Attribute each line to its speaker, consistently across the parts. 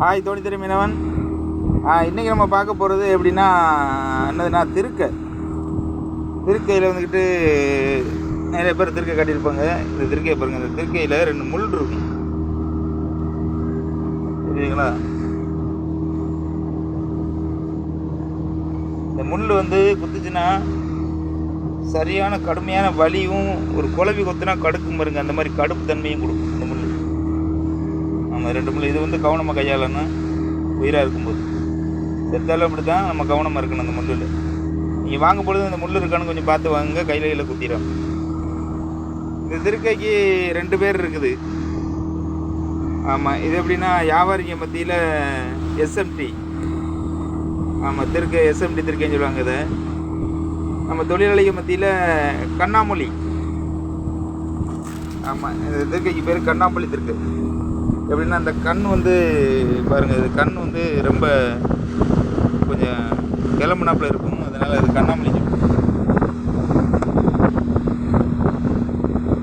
Speaker 1: Hi தோணித்துறை மீனவன். இன்றைக்கி நம்ம பார்க்க போகிறது எப்படின்னா என்னதுன்னா திருக்கையில் வந்துக்கிட்டு நிறைய பேர் திருக்கை காட்டியிருப்பாங்க. இந்த திருக்கையை பாருங்கள், இந்த திருக்கையில் 2 முள் இருக்கும், புரியுதுங்களா? இந்த முள் வந்து குத்துச்சுன்னா சரியான கடுமையான வலியும், ஒரு குழவி கொத்துனா கடுக்கும் பாருங்க, அந்த மாதிரி கடுப்பு தன்மையும் கொடுக்கும் இந்த முள். ஆமாம், 2 முள். இது வந்து கவனமாக கையாளணும், உயிராக இருக்கும்போது. செத்தாலும் அப்படி தான், நம்ம கவனமாக இருக்கணும் அந்த முள்ளில். நீங்கள் வாங்கும் பொழுது அந்த முள் இருக்கான்னு கொஞ்சம் பார்த்து வாங்க, கையில் குத்திடும். இந்த திருக்கைக்கு 2 பேர் இருக்குது. ஆமாம், இது எப்படின்னா வியாபாரிங்க மத்தியில் எஸ்எம்டி, ஆமாம் திருக்கை எஸ்எம்டி திருக்கைன்னு சொல்லுவாங்க. இதை நம்ம தொழிலாளிகள் மத்தியில் கண்ணாமொழி. ஆமாம், இந்த திருக்கைக்கு பேர் கண்ணாமொழி திருக்கை. எப்படின்னா அந்த கண் வந்து பாருங்கள், இது கண் வந்து ரொம்ப கொஞ்சம் கிளம்புனாப்பில் இருக்கும், அதனால் அது கண்ணாமொழி.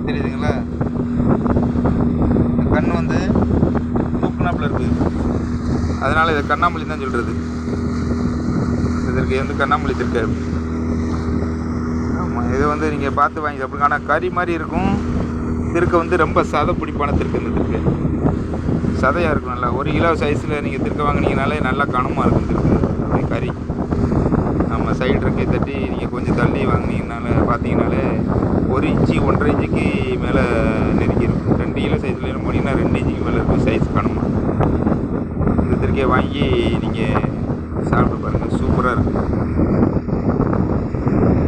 Speaker 1: தெரியுதுங்களா? இந்த கண் வந்து தூக்குனாப்பில் இருக்குது, அதனால் இதை கண்ணாமொழி தான் சொல்கிறது. இதற்கு வந்து கண்ணாமொழி திருக்கை. ஆமாம், இதை வந்து நீங்கள் பார்த்து வாங்கி சாப்பிடுங்க. ஆனால் கறி மாதிரி இருக்கும். திருக்கை வந்து ரொம்ப சதை பிடிப்பான திருக்கை. இந்த திருக்கை சதையாக இருக்கும், நல்லா 1 கிலோ சைஸில் நீங்கள் திருக்கை வாங்கினீங்கனாலே நல்லா கனமாக இருக்கும் திருக்கை, அப்படியே கறி. நம்ம சைடு இருக்கை தட்டி நீங்கள் கொஞ்சம் தள்ளி வாங்கினீங்கனால பார்த்தீங்கனாலே 1 இன்ச்சு 1.5 இன்ச்சுக்கு மேலே நெருக்கி இருக்கும். 2 கிலோ சைஸில் போனீங்கன்னா 2 இன்ச்சுக்கு மேலே இருக்கும் சைஸ் கனமாக. இந்த திருக்கையை வாங்கி நீங்கள் சாப்பிட்டு பாருங்கள், சூப்பராக இருக்கும்.